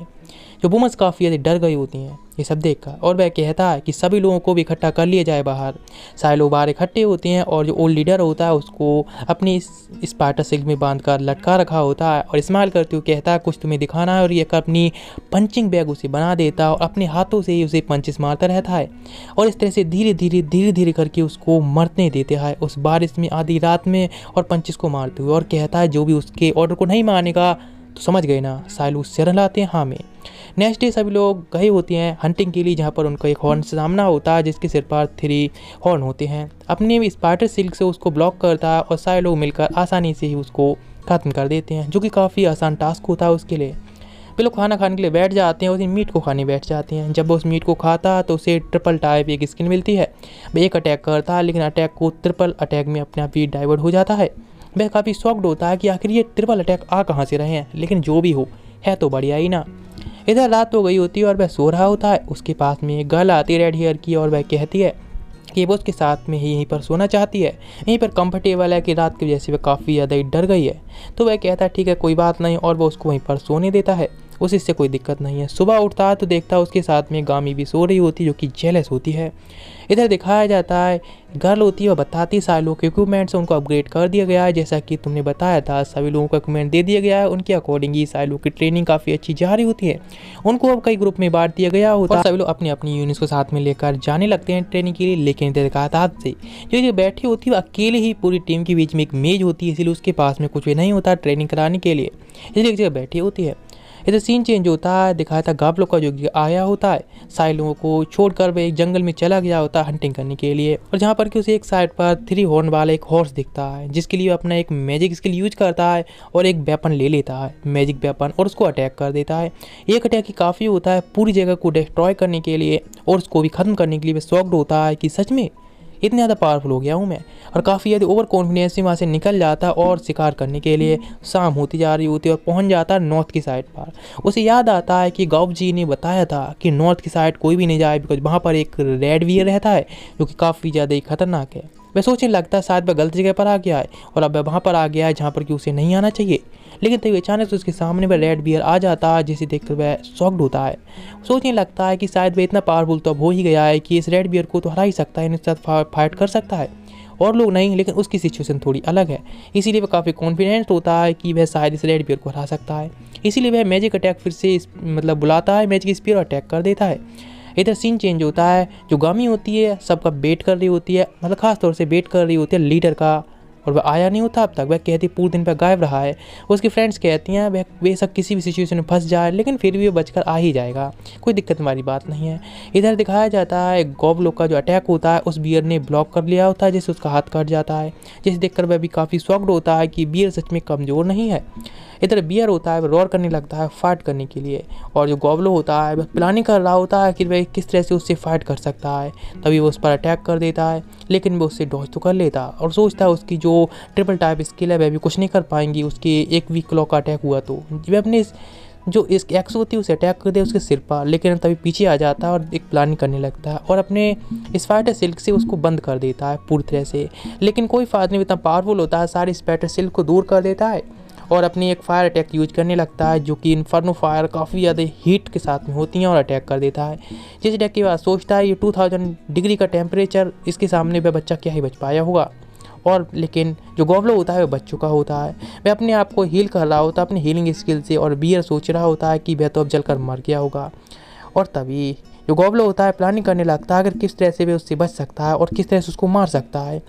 जो वुमेंस काफ़ी ज़्यादा डर गई होती हैं ये सब देखकर और वह कहता है कि सभी लोगों को भी इकट्ठा कर लिया जाए बाहर। सारे लोग बाहर इकट्ठे होते हैं और जो ओल्ड लीडर होता है उसको अपनी स्पार्टर सिल्क में बांध कर लटका रखा होता है और स्माइल करते हुए कहता है कुछ तुम्हें दिखाना है, और ये अपनी पंचिंग बैग उसे बना देता है और अपने हाथों से ही उसे पंचेस मारता रहता है और इस तरह से धीरे धीरे करके उसको मरने देता है उस बारिश में आधी रात में और पंचेस को मारते हुए। और कहता है जो भी उसके ऑर्डर को नहीं मानेगा तो समझ गए ना सालू शरण लाते हैं हाँ में। नेक्स्ट डे सभी लोग गए होते हैं हंटिंग के लिए जहाँ पर उनका एक हॉर्न से सामना होता है जिसके सिर पर 3 हॉर्न होते हैं। अपने स्पार्टर सिल्क से उसको ब्लॉक करता है और सारे लोग मिलकर आसानी से ही उसको ख़त्म कर देते हैं, जो कि काफ़ी आसान टास्क होता है उसके लिए। वे लोग खाना खाने के लिए बैठ जाते हैं और उस मीट को खाने बैठ जाते हैं। जब वो उस मीट को खाता है तो उसे ट्रिपल टाइप एक स्किन मिलती है। वह एक अटैक करता है लेकिन अटैक को ट्रिपल अटैक में अपने आप ही डाइवर्ट हो जाता है। वह काफ़ी शॉक्ड होता है कि आखिर ये ट्रिपल अटैक आ कहाँ से रहे हैं, लेकिन जो भी हो है तो बढ़िया ही ना। इधर रात हो गई होती है और वह सो रहा होता है। उसके पास में एक गर्ल आती है रेड हेयर की और वह कहती है कि वो उसके साथ में ही यहीं पर सोना चाहती है, यहीं पर कंफर्टेबल है कि रात की वजह से वह काफ़ी ज़्यादा डर गई है। तो वह कहता है ठीक है कोई बात नहीं और वो उसको वहीं पर सोने देता है, उसे इससे कोई दिक्कत नहीं है। सुबह उठता है तो देखता है उसके साथ में गामी भी सो रही होती है जो कि जेलस होती है। इधर दिखाया जाता है गर्ल होती है और बताती सारे लोग के इक्विपमेंट्स उनको अपग्रेड कर दिया गया है, जैसा कि तुमने बताया था सभी लोगों को इक्विपमेंट दे दिया गया है। उनके अकॉर्डिंग ही सारे लोग की ट्रेनिंग काफ़ी अच्छी जा रही होती है। उनको अब कई ग्रुप में बांट दिया गया होता है, सभी लोग अपनी अपनी यूनिट्स को साथ में लेकर जाने लगते हैं ट्रेनिंग के लिए। लेकिन इधर दिखाया था से जो बैठी होती है वो अकेले ही पूरी टीम के बीच में एक मेज होती है, इसलिए उसके पास में कुछ भी नहीं होता ट्रेनिंग कराने के लिए, इसलिए एक जगह बैठी होती है। इधर सीन चेंज होता है, दिखाया था गाबलो का जो आया होता है सारे लोगों को छोड़कर वह एक जंगल में चला गया होता है हंटिंग करने के लिए, और जहाँ पर कि उसे एक साइड पर 3 हॉर्न वाला एक हॉर्स दिखता है जिसके लिए अपना एक मैजिक स्किल यूज करता है और एक वेपन ले लेता है मैजिक वेपन और उसको अटैक कर देता है। एक अटैक ही काफ़ी होता है पूरी जगह को डिस्ट्रॉय करने के लिए और उसको भी ख़त्म करने के लिए। वह शॉक्ड होता है कि सच में इतने ज़्यादा पावरफुल हो गया हूँ मैं, और काफ़ी ज़्यादा ओवर कॉन्फिडेंस से वहाँ से निकल जाता और शिकार करने के लिए शाम होती जा रही होती है और पहुँच जाता है नॉर्थ की साइड पर। उसे याद आता है कि गौब जी ने बताया था कि नॉर्थ की साइड कोई भी नहीं जाए बिकॉज वहाँ पर एक रेड वियर रहता है जो कि काफ़ी ज़्यादा ही खतरनाक है। वह सोचने लगता है शायद वह गलत जगह पर आ गया है और अब वह वहाँ पर आ गया है जहाँ पर कि उसे नहीं आना चाहिए। लेकिन तभी अचानक से उसके सामने वह रेड बियर आ जाता है जिसे देखकर वह शॉक्ड होता है। सोचने लगता है कि शायद वह इतना पावरफुल तो अब हो ही गया है कि इस रेड बियर को तो हरा ही सकता है, इनके साथ फाइट कर सकता है और लोग नहीं, लेकिन उसकी सिचुएशन थोड़ी अलग है, इसीलिए वह काफ़ी कॉन्फिडेंट होता है कि वह शायद इस रेड बियर को हरा सकता है। इसीलिए वह मैजिक अटैक फिर से बुलाता है, मैजिक स्पीयर अटैक कर देता है। इधर सीन चेंज होता है, जो गामी होती है सबका वेट कर रही होती है, मतलब खास तौर से वेट कर रही होती है लीडर का और वह आया नहीं होता अब तक। वह कहती पूरे दिन वह गायब रहा है। उसकी फ्रेंड्स कहती हैं वह बेशक किसी भी सिचुएशन में फंस जाए लेकिन फिर भी वो बचकर आ ही जाएगा, कोई दिक्कत वाली बात नहीं है। इधर दिखाया जाता है गॉब्लो का जो अटैक होता है उस बियर ने ब्लॉक कर लिया होता है, जिससे उसका हाथ कट जाता है, जिसे देखकर वह भी काफ़ी शॉक्ड होता है कि बियर सच में कमज़ोर नहीं है। इधर बियर होता है वह रोर करने लगता है फाइट करने के लिए, और जो गॉब्लो होता है वह प्लानिंग कर रहा होता है कि वह किस तरह से उससे फाइट कर सकता है। तभी वो उस पर अटैक कर देता है लेकिन वो उससे डॉज तो कर लेता है और सोचता है उसकी जो ट्रिपल टाइप स्किल है वह भी कुछ नहीं कर पाएंगी। उसके एक वीक क्लॉ का अटैक हुआ तो वह अपने जो इस एक्स होती है उसे अटैक कर दे उसके सिर पर, लेकिन तभी पीछे आ जाता है और एक प्लानिंग करने लगता है और अपने स्पाइडर सिल्क से उसको बंद कर देता है पूरी तरह से। लेकिन कोई फायदा नहीं, इतना पावरफुल होता है सारे स्पाइडर सिल्क को दूर कर देता है और अपनी एक फायर अटैक यूज करने लगता है जो कि इन्फर्नो फायर काफ़ी ज़्यादा हीट के साथ में होती हैं और अटैक कर देता है। जिस अटैक के बाद सोचता है ये 2000 डिग्री का टेम्परेचर, इसके सामने वह बच्चा क्या ही बच पाया होगा। और लेकिन जो गॉब्लो होता है वह बच चुका होता है, वह अपने आप को हील कर रहा होता है अपनी हीलिंग स्किल से, और बियर सोच रहा होता है कि वह तो अब जलकर मर गया होगा। और तभी जो गॉब्लो होता है प्लानिंग करने लगता है अगर किस तरह से वह उससे बच सकता है और किस तरह से उसको मार सकता है।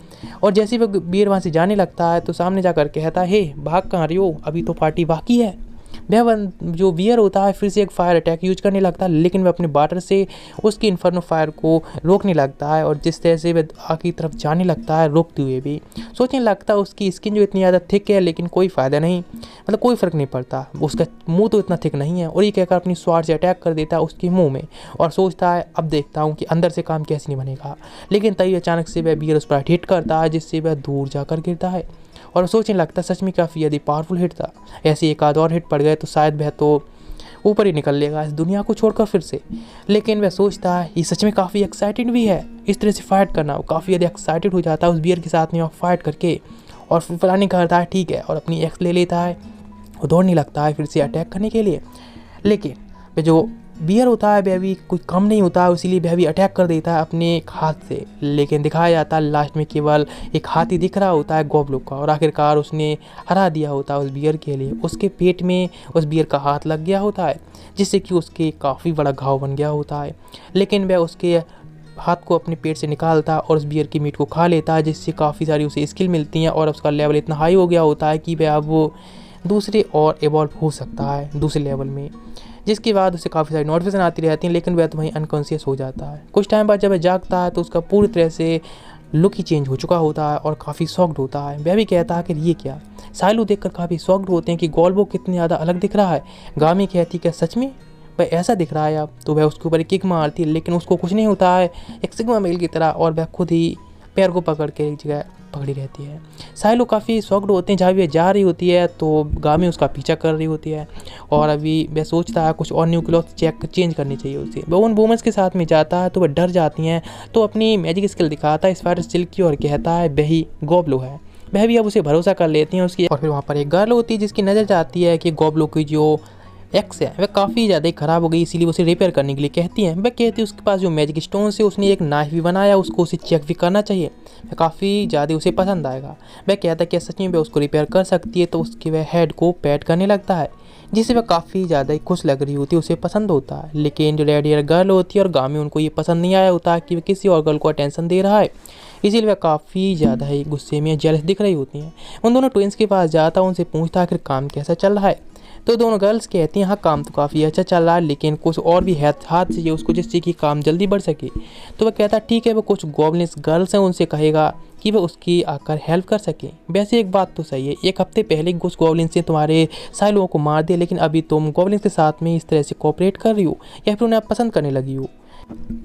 और जैसे ही वह बियर वहाँ से जाने लगता है तो सामने जाकर कहता है हे भाग कहाँ रही हो, अभी तो पार्टी बाकी है। वह जो बियर होता है फिर से एक फायर अटैक यूज करने लगता है लेकिन वह अपने वाटर से उसकी इन्फर्नो फायर को रोकने लगता है, और जिस तरह से वह आग की तरफ जाने लगता है रोकते हुए भी सोचने लगता है उसकी स्किन जो इतनी ज़्यादा थिक है लेकिन कोई फ़ायदा नहीं, मतलब कोई फ़र्क नहीं पड़ता, उसका मुंह तो इतना थिक नहीं है। और ये कहकर अपनी स्वार से अटैक कर देता है उसके मुंह में और सोचता है अब देखता हूँ कि अंदर से काम कैसे नहीं बनेगा। लेकिन तभी अचानक से वह बियर उस पर हिट करता है जिससे वह दूर जाकर गिरता है और सोचने लगता सच में काफ़ी यदि पावरफुल हिट था, ऐसे एक आध और हिट पड़ गए तो शायद वह तो ऊपर ही निकल लेगा इस दुनिया को छोड़कर फिर से। लेकिन वह सोचता है ये सच में काफ़ी एक्साइटेड भी है इस तरह से फाइट करना, वो काफ़ी ज़्यादा एक्साइटेड हो जाता है उस बियर के साथ में और फाइट करके, और फिर प्लानिंग करता है ठीक है और अपनी एक्स ले लेता है और दौड़ने लगता है फिर से अटैक करने के लिए। लेकिन वह जो बियर होता है वह भी कोई कम नहीं होता है, इसीलिए वह भी अटैक कर देता है अपने एक हाथ से। लेकिन दिखाया जाता है लास्ट में केवल एक हाथी दिख रहा होता है गॉब्लो का, और आखिरकार उसने हरा दिया होता है उस बियर के लिए। उसके पेट में उस बियर का हाथ लग गया होता है जिससे कि उसके काफ़ी बड़ा घाव बन गया होता है। लेकिन वह उसके हाथ को अपने पेट से निकालता है और उस बियर की मीट को खा लेता है जिससे काफ़ी सारी उसे स्किल मिलती हैं और उसका लेवल इतना हाई हो गया होता है कि वह अब वो दूसरे और इवॉल्व हो सकता है दूसरे लेवल में, जिसके बाद उसे काफ़ी सारी नोटिफिकेशन आती रहती हैं। लेकिन वह तो वहीं अनकॉन्शियस हो जाता है। कुछ टाइम बाद जब वह जागता है तो उसका पूरी तरह से लुक ही चेंज हो चुका होता है और काफ़ी शॉक्ड होता है। वह भी कहता है कि ये क्या, साइलो देखकर काफ़ी शॉक्ड होते हैं कि गॉल्बो कितने ज़्यादा अलग दिख रहा है। गामी कहती क्या सच में वह ऐसा दिख रहा है अब, तो वह उसके ऊपर एक किक मारती है लेकिन उसको कुछ नहीं होता है एक सिग्मा मेल की तरह, और वह खुद ही पैर को पकड़ के एक जगह पकड़ी रहती है। साइलो काफ़ी शॉक्ड होते हैं, जहाँ भी वह जा रही होती है तो गामी उसका पीछा कर रही होती है और अभी वह सोचता है कुछ और न्यू क्लॉथ चेंज करनी चाहिए उसे। वह उन वुमेन्स के साथ में जाता है तो वह डर जाती हैं, तो अपनी मैजिक स्किल दिखाता है स्पाइडर सिल्क की और कहता है वही गॉब्लो है। वह भी अब उसे भरोसा कर लेती हैं उसकी। और फिर वहाँ पर एक गर्ल होती है जिसकी नज़र जाती है कि गॉब्लो की जो एक्स है वह काफ़ी ज़्यादा ख़राब हो गई, इसीलिए उसे रिपेयर करने के लिए कहती हैं। वह कहती है उसके पास जो मैजिक स्टोन से उसने एक नाइफ भी बनाया, उसको उसे चेक भी करना चाहिए, वह काफ़ी ज़्यादा उसे पसंद आएगा। वह कहता है कि सच में वह उसको रिपेयर कर सकती है, तो उसके वह हेड को पैट करने लगता है जिससे वह काफ़ी ज़्यादा ही खुश लग रही होती है, उसे पसंद होता है। लेकिन जो रेड हेयर गर्ल होती है और गामी उनको ये पसंद नहीं आया होता कि वह किसी और गर्ल को अटेंशन दे रहा है, इसीलिए वह काफ़ी ज़्यादा ही गुस्से में जेलस दिख रही होती हैं। उन दोनों ट्विंस के पास जाता है, उनसे पूछता है आखिर काम कैसा चल रहा है, तो दोनों गर्ल्स कहती हैं हाँ काम तो काफ़ी अच्छा चल रहा है लेकिन कुछ और भी हाथ चाहिए उसको जिससे कि काम जल्दी बढ़ सके। तो वह कहता है ठीक है, वो कुछ गॉब्लिन्स गर्ल्स हैं उनसे कहेगा कि वह उसकी आकर हेल्प कर सके। वैसे एक बात तो सही है, एक हफ्ते पहले कुछ गॉब्लिन्स ने तुम्हारे सारे लोगों को मार दिया, लेकिन अभी तुम गॉब्लिन्स के साथ में इस तरह से कोऑपरेट कर रही हो या फिर उन्हें आप पसंद करने लगी हो।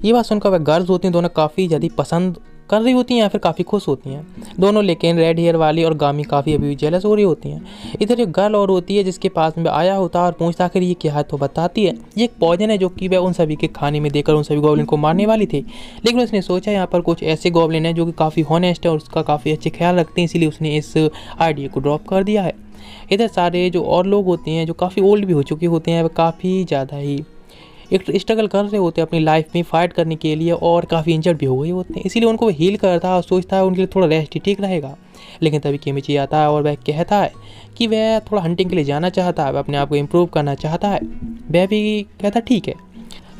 ये बात सुनकर वह गर्ल्स होती हैं दोनों काफ़ी ज़्यादा पसंद कर रही होती हैं या फिर काफ़ी खुश होती हैं दोनों, लेकिन रेड हेयर वाली और गामी काफ़ी अभी भी जेलस हो रही होती हैं। इधर एक गर्ल और होती है जिसके पास में आया होता है और पूछता आखिर ये क्या है, तो बताती है ये एक पॉइजन है जो कि वह उन सभी के खाने में देकर उन सभी गॉब्लिन को मारने वाली थी, लेकिन उसने सोचा यहाँ पर कुछ ऐसे गॉब्लिन हैं जो कि काफ़ी हॉनेस्ट है और उसका काफ़ी अच्छे ख्याल रखते हैं, इसीलिए उसने इस आइडिया को ड्रॉप कर दिया है। इधर सारे जो और लोग होते हैं जो काफ़ी ओल्ड भी हो चुके होते हैं, वह काफ़ी ज़्यादा ही एक स्ट्रगल कर रहे होते हैं अपनी लाइफ में फाइट करने के लिए और काफ़ी इंजर्ड भी हो गए होते हैं, इसीलिए उनको हील करता है और सोचता है उनके लिए थोड़ा रेस्ट ही ठीक रहेगा। लेकिन तभी केमिची आता है और वह कहता है कि वह थोड़ा हंटिंग के लिए जाना चाहता है, वह अपने आप को इम्प्रूव करना चाहता है। वह भी कहता ठीक है।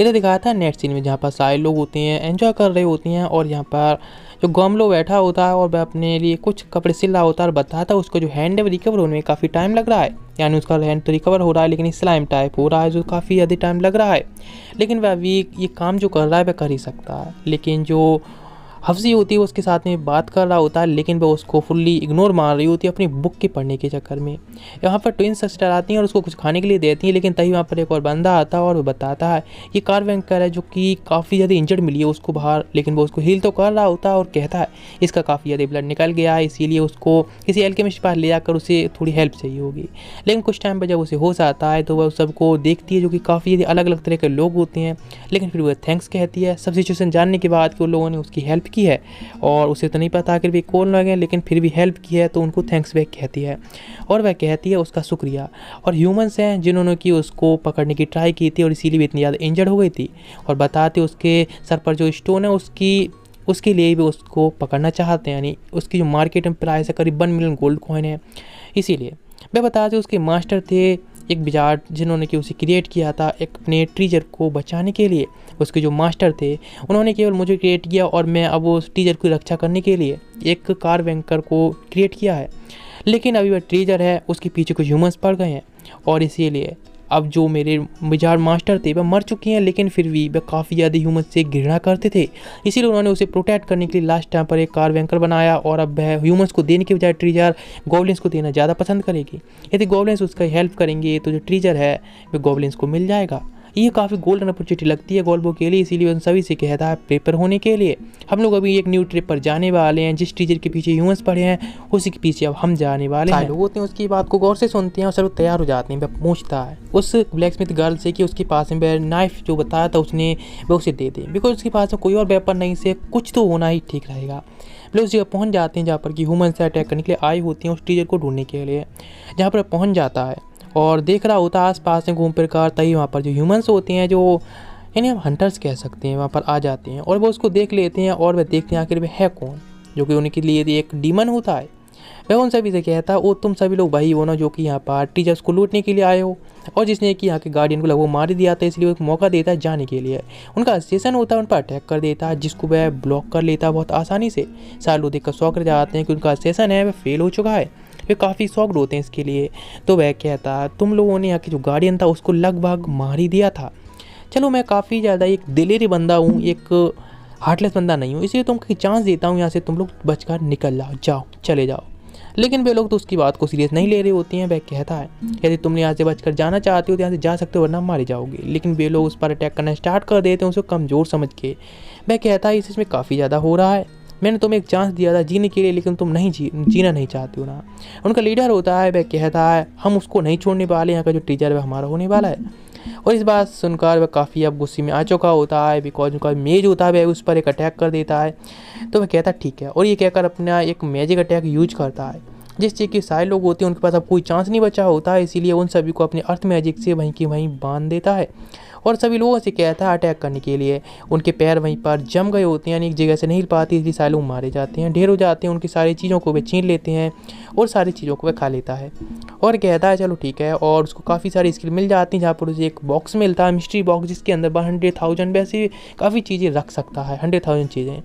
इधर दिखाया था नेक्स्ट सीन में जहाँ पर सारे लोग होते हैं एंजॉय कर रहे होते हैं और यहाँ पर जो गमलो बैठा होता है और वह अपने लिए कुछ कपड़े सिल रहा होता है और बताता है उसको जो हैंड है वो रिकवर होने में काफ़ी टाइम लग रहा है। यानी उसका हैंड तो रिकवर हो रहा है लेकिन स्लाइम टाइप हो रहा है जो काफ़ी ज़्यादा टाइम लग रहा है। लेकिन वह अभी ये काम जो कर रहा है वह कर ही सकता है। लेकिन जो हफ्सी होती है उसके साथ में बात कर रहा होता है लेकिन वह उसको फुल्ली इग्नोर मार रही होती है अपनी बुक के पढ़ने के चक्कर में। यहाँ पर ट्विन सिस्टर आती हैं और उसको कुछ खाने के लिए देती हैं लेकिन तभी वहाँ पर एक और बंदा आता है और वो बताता है ये कार बैंकर है जो कि काफ़ी ज़्यादा इंजर्ड मिली है उसको बाहर, लेकिन वो उसको हील तो कर रहा होता है और कहता है इसका काफ़ी ज़्यादा ब्लड निकल गया है इसीलिए उसको किसी एल्केमिस्ट के पास ले जाकर उसे थोड़ी हेल्प चाहिए होगी। लेकिन कुछ टाइम पर जब उसे होश आता है तो वह सबको देखती है जो कि काफ़ी ज़्यादा अलग अलग तरह के लोग होते हैं, लेकिन फिर वह थैंक्स कहती है सब सिचुएशन जानने के बाद कि उन लोगों ने उसकी हेल्प की है और उसे तो नहीं पता आखिर वे कौन लोग हैं लेकिन फिर भी हेल्प की है तो उनको थैंक्स बैक कहती है और वह कहती है उसका शुक्रिया। और ह्यूमंस हैं जिन्होंने कि उसको पकड़ने की ट्राई की थी और इसीलिए भी इतनी ज़्यादा इंजर्ड हो गई थी और बताते उसके सर पर जो स्टोन है उसके लिए भी उसको पकड़ना चाहते हैं। यानी उसकी जो मार्केट में प्राइस है करीब 1 मिलियन गोल्ड कॉइन है। इसीलिए वह बताते उसके मास्टर थे एक विजार्ड जिन्होंने कि उसे क्रिएट किया था एक अपने ट्रीजर को बचाने के लिए। उसके जो मास्टर थे उन्होंने केवल मुझे क्रिएट किया और मैं अब उस ट्रीजर की रक्षा करने के लिए एक कार बैंकर को क्रिएट किया है, लेकिन अभी वह ट्रीजर है उसके पीछे कुछ ह्यूमंस पड़ गए हैं और इसीलिए अब जो मेरे विजार्ड मास्टर थे वह मर चुके हैं लेकिन फिर भी वह काफ़ी ज़्यादा ह्यूमंस से घृणा करते थे। इसीलिए उन्होंने उसे प्रोटेक्ट करने के लिए लास्ट टाइम पर एक कार बैंकर बनाया और अब वह ह्यूमंस को देने के बजाय ट्रीजर गॉब्लिन्स को देना ज़्यादा पसंद करेगी। यदि गॉब्लिन्स उसका हेल्प करेंगे तो जो ट्रीजर है वह गॉब्लिन्स को मिल जाएगा। ये काफ़ी गोल्डन अपॉर्चुनिटी लगती है गोल्बो के लिए, इसीलिए उन सभी से कहता है प्रिपेयर होने के लिए। हम लोग अभी एक न्यू ट्रिप पर जाने वाले हैं, जिस टीचर के पीछे ह्यूमंस पड़े हैं उसी के पीछे अब हम जाने वाले हैं। लोग होते हैं उसकी बात को गौर से सुनते हैं और सब तैयार हो जाते हैं। वह पूछता है उस ब्लैक स्मिथ गर्ल से कि उसके पास में नाइफ जो बताया था उसने वह उसे दे दे, बिकॉज उसके पास में कोई और वेपन नहीं से कुछ तो होना ही ठीक रहेगा। लोग उस जगह पहुँच जाते हैं जहाँ पर कि ह्यूमन से अटैक करने के लिए आई होती हैं उस टीचर को ढूंढने के लिए। जहाँ पर पहुँच जाता है और देख रहा होता है आस पास में घूम फिर कर, तभी वहाँ पर जो ह्यूमंस होते हैं जो यानी हम हंटर्स कह सकते हैं वहाँ पर आ जाते हैं और वो उसको देख लेते हैं और वह देखते हैं आखिर में है कौन, जो कि उनके लिए एक डीमन होता है। वह उन सभी से कहता है वो तुम सभी लोग वही हो ना जो कि यहाँ पर टीचर्स को लूटने के लिए आए हो, और जिसने कि यहाँ के गार्डियन को लगभग मार ही दिया था, इसलिए वो एक मौका देता है जाने के लिए। उनका स्टेशन होता है उन पर अटैक कर देता है जिसको वह ब्लॉक कर लेता है बहुत आसानी से। सारे लोग देखकर शौक रह जाते हैं कि उनका स्टेशन है वह फेल हो चुका है। वे काफ़ी शॉक्ड होते हैं इसके लिए। तो वह कहता है तुम लोगों ने यहाँ के जो गार्डियन था उसको लगभग मार ही दिया था। चलो मैं काफ़ी ज़्यादा एक दिलेरी बंदा हूँ, एक हार्टलेस बंदा नहीं हूँ, इसलिए तुमको चांस देता हूँ यहाँ से तुम लोग बचकर निकल जाओ चले जाओ। लेकिन वे लोग तो उसकी बात को सीरियस नहीं ले रहे होती हैं। वह कहता है यदि तुमने यहाँ से बचकर जाना चाहते हो तो यहाँ से जा सकते हो वरना मारे जाओगे। लेकिन वे लोग उस पर अटैक करना स्टार्ट कर देते हैं उसको कमज़ोर समझ के। वह कहता है इसमें काफ़ी ज़्यादा हो रहा है, मैंने तुम्हें एक चांस दिया था जीने के लिए लेकिन तुम नहीं जीना नहीं चाहते हो ना। उनका लीडर होता है वह कहता है हम उसको नहीं छोड़ने वाले, यहाँ का जो टीचर है वह हमारा होने वाला है। और इस बात सुनकर वह काफ़ी अब गुस्से में आ चुका होता है बिकॉज उनका मेज होता है वह उस पर एक अटैक कर देता है। तो वह कहता है ठीक है, और ये कहकर अपना एक मैजिक अटैक यूज करता है जिससे कि सारे लोग होते हैं उनके पास अब कोई चांस नहीं बचा होता है, इसीलिए उन सभी को अपने अर्थ मैजिक से वहीं की वहीं बांध देता है और सभी लोगों से कहता है अटैक करने के लिए। उनके पैर वहीं पर जम गए होते हैं, यानी एक जगह से नहीं हिल पाती, इसलिए सारे लोग मारे जाते हैं, ढेर हो जाते हैं। उनकी सारी चीज़ों को वे छीन लेते हैं और सारी चीज़ों को वह खा लेता है और कहता है चलो ठीक है। और उसको काफ़ी सारी स्किल मिल जाती हैं जहाँ पर उसे एक बॉक्स मिलता है मिस्ट्री बॉक्स जिसके अंदर 100,000 वैसे काफ़ी चीज़ें रख सकता है, 100,000 चीज़ें।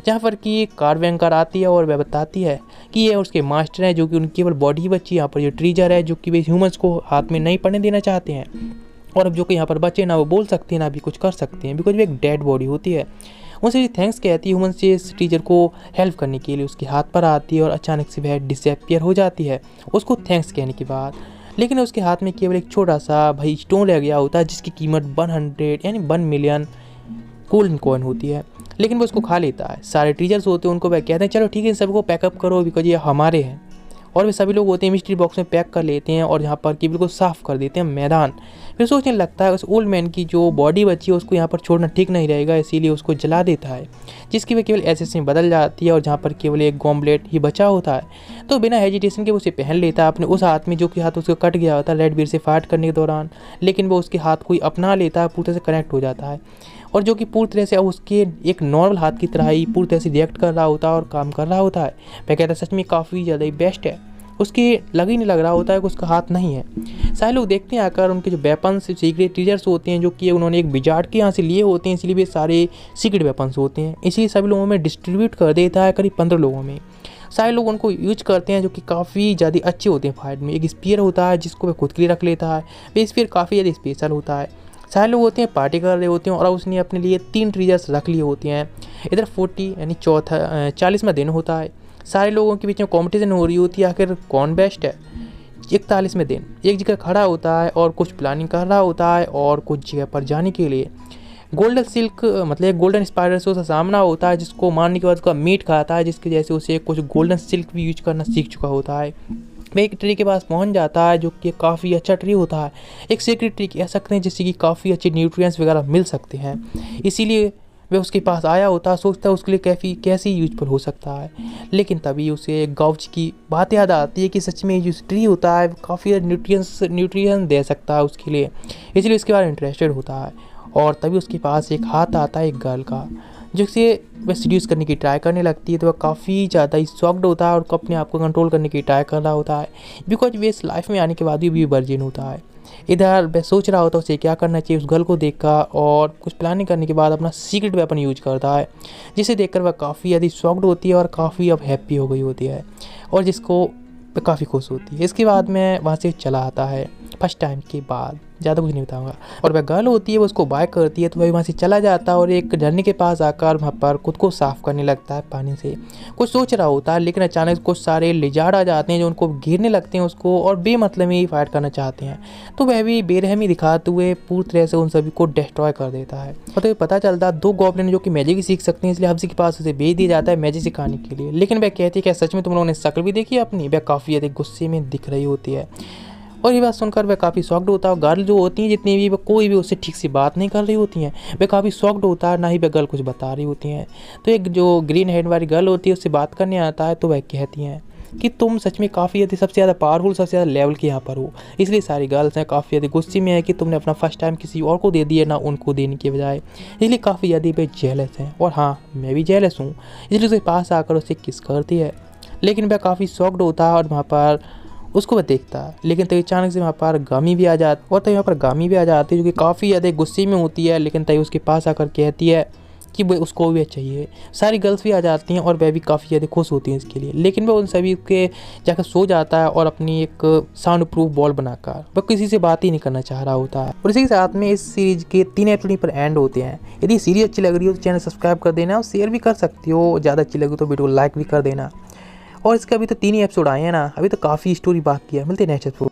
जहाँ पर कि कार बैंकर आती है और वह बताती है कि ये उसके मास्टर हैं जो कि उनकी केवल बॉडी बची। यहाँ पर जो ट्रीजर है जो कि वे ह्यूमंस को हाथ में नहीं पड़ने देना चाहते हैं, और अब जो कि यहाँ पर बच्चे ना वो बोल सकते हैं ना भी कुछ कर सकते हैं बिकॉज वो एक डेड बॉडी होती है। उनसे थैंक्स कहती है ह्यूमन से इस टीचर को हेल्प करने के लिए। उसके हाथ पर आती है और अचानक से वह डिसअपियर हो जाती है उसको थैंक्स कहने के बाद। लेकिन उसके हाथ में केवल एक छोटा सा भाई स्टोन रह गया होता है जिसकी कीमत 100 यानी 1 मिलियन गोल्डन कॉइन होती है, लेकिन वो उसको खा लेता है। सारे टीचर्स होते हैं उनको वह कहते हैं चलो ठीक है इन सबको पैकअप करो बिकॉज ये हमारे हैं, और वे सभी लोग होते हैं मिस्ट्री बॉक्स में पैक कर लेते हैं और यहाँ पर कि बिल्कुल साफ़ कर देते हैं मैदान। फिर सोचने लगता है उस ओल्ड मैन की जो बॉडी बची है उसको यहाँ पर छोड़ना ठीक नहीं रहेगा, इसीलिए उसको जला देता है जिसकी वह केवल एसेस में बदल जाती है और जहाँ पर केवल एक गॉम्बलेट ही बचा होता है। तो बिना हेजिटेशन के उसे पहन लेता है अपने उस हाथ में जो कि हाथ उसको कट गया होता है रेड बीर से फाइट करने के दौरान, लेकिन वो उसके हाथ को ही अपना लेता है, पूरी तरह से कनेक्ट हो जाता है और जो कि पूरी तरह से अब उसके एक नॉर्मल हाथ की तरह ही पूरी तरह से रिएक्ट कर रहा होता है और काम कर रहा होता है। मैं कहता सच में काफ़ी ज़्यादा ही बेस्ट है। उसकी लग ही नहीं लग रहा होता है कि उसका हाथ नहीं है। सारे लोग देखते हैं आकर उनके जो वेपन्स सीक्रेट ट्रेजर्स होते हैं जो कि उन्होंने एक विजार्ड के यहाँ से लिए होते हैं, इसलिए वे सारे सीक्रेट वेपन्स होते हैं, इसलिए सभी लोगों में डिस्ट्रीब्यूट कर देता है करीब 15 लोगों में। सारे लोग उनको यूज करते हैं जो कि काफ़ी ज़्यादा अच्छे होते हैं फाइट में। एक स्पीयर होता है जिसको वह खुद के लिए रख लेता है, वह स्पीयर काफ़ी ज़्यादा स्पेशल होता है। सारे लोग होते हैं पार्टी कर रहे होते हैं और उसने अपने लिए 3 ट्रेजर्स रख लिए होते हैं। इधर 40 यानी 40वां दिन होता है। सारे लोगों के बीच में कॉम्पिटिशन हो रही होती है आखिर कौन बेस्ट है। 41वें दिन एक जगह खड़ा होता है और कुछ प्लानिंग कर रहा होता है और कुछ जगह पर जाने के लिए गोल्डन सिल्क मतलब एक गोल्डन स्पाइडर से उसका सामना होता है, जिसको मारने के बाद उसका मीट खाता है, जिसकी वजह से उसे कुछ गोल्डन सिल्क भी यूज करना सीख चुका होता है। वह एक ट्री के पास पहुंच जाता है जो कि काफ़ी अच्छा ट्री होता है, एक सीक्रेट ट्री कह सकते हैं जिससे कि काफ़ी अच्छे न्यूट्रिएंट्स वगैरह मिल सकते हैं। इसीलिए वह उसके पास आया होता है, सोचता है उसके लिए कैसे यूजफुल हो सकता है। लेकिन तभी उसे गाउच की बात याद आती है कि सच में जो ट्री होता है काफ़ी न्यूट्रिएंट्स दे सकता है उसके लिए, इसलिए उसके बारे में इंटरेस्टेड होता है। और तभी उसके पास एक हाथ आता है एक गर्ल का, जिससे वह सीड्यूस करने की ट्राई करने लगती है। तो वह काफ़ी ज़्यादा ही शॉक्ड होता है और अपने आप को कंट्रोल करने की ट्राई कर रहा होता है, बिकॉज वे इस लाइफ में आने के बाद भी वर्जिन होता है। इधर वह सोच रहा होता है उसे क्या करना चाहिए उस गर्ल को देखकर, और कुछ प्लानिंग करने के बाद अपना सीक्रेट वेपन यूज करता है, जिसे देखकर वह काफ़ी ज़्यादा शॉक्ड होती है और काफ़ी अब हैप्पी हो गई होती है, और जिसको वह काफ़ी खुश होती है। इसके बाद में वहाँ से चला आता है फर्स्ट टाइम के बाद, ज़्यादा कुछ नहीं बताऊंगा। और वह गर्ल होती है वो उसको बाय करती है, तो वह वहाँ से चला जाता है और एक झरने के पास आकर वहाँ पर खुद को साफ़ करने लगता है पानी से। कुछ सोच रहा होता है, लेकिन अचानक कुछ सारे लिजार्ड आ जाते हैं जो उनको घेरने लगते हैं उसको, और बेमतलब में ही फाइट करना चाहते हैं। तो वह भी बेरहमी दिखाते हुए पूरी तरह से उन सभी को डिस्ट्रॉय कर देता है। और तो पता चलता है 2 गॉब्लिन जो कि मैजिक ही सीख सकते हैं, इसलिए हब्सी के पास उसे भेज दिया जाता है मैजिक सिखाने के लिए। लेकिन वह कहती है क्या सच में तुम लोगों ने शक्ल भी देखी अपनी? वह काफ़ी ज़्यादा गुस्से में दिख रही होती है, और ये बात सुनकर वह काफ़ी शॉक्ड होता है। गर्ल जो होती हैं जितनी भी, वह कोई भी उससे ठीक से बात नहीं कर रही होती हैं, वह काफ़ी शॉक्ड होता है, ना ही वह गर्ल कुछ बता रही होती हैं। तो एक जो ग्रीन हेड वाली गर्ल होती है उससे बात करने आता है, तो वह कहती हैं कि तुम सच में काफ़ी ज़्यादा सबसे ज़्यादा पावरफुल सबसे ज़्यादा लेवल के यहाँ पर हो, इसलिए सारी गर्ल्स हैं काफ़ी ज़्यादा गुस्से में है कि तुमने अपना फर्स्ट टाइम किसी और को दे दिया ना उनको देने के बजाय, इसलिए काफ़ी ज़्यादा वे जेलस हैं। और हाँ, मैं भी जेलस हूँ, इसलिए उसके पास आकर उसे किस करती है। लेकिन वह काफ़ी शॉक्ड होता है और वहाँ पर उसको वह देखता है। लेकिन तभी अचानक से वहाँ पर गामी भी आ जाती, और तभी वहाँ पर गामी भी आ जाती है जो कि काफ़ी ज़्यादा गुस्से में होती है। लेकिन तभी उसके पास आकर कहती है कि वह उसको भी चाहिए। सारी गर्ल्स भी आ जाती हैं और वह भी काफ़ी ज़्यादा खुश होती हैं इसके लिए। लेकिन वह उन सभी के जाकर सो जाता है और अपनी एक साउंड प्रूफ बॉल बनाकर वह किसी से बात ही नहीं करना चाह रहा होता है। और इसी के साथ में इस सीरीज के 3 एपिसोड पर एंड होते हैं। यदि सीरीज अच्छी लग रही हो तो चैनल सब्सक्राइब कर देना और शेयर भी कर सकती हो, ज़्यादा अच्छी लगी तो वीडियो लाइक भी कर देना। और इसके अभी तो 3 ही एपिसोड आए हैं ना, अभी तो काफ़ी स्टोरी बाकी है। मिलते हैं नेक्स्ट एपिसोड।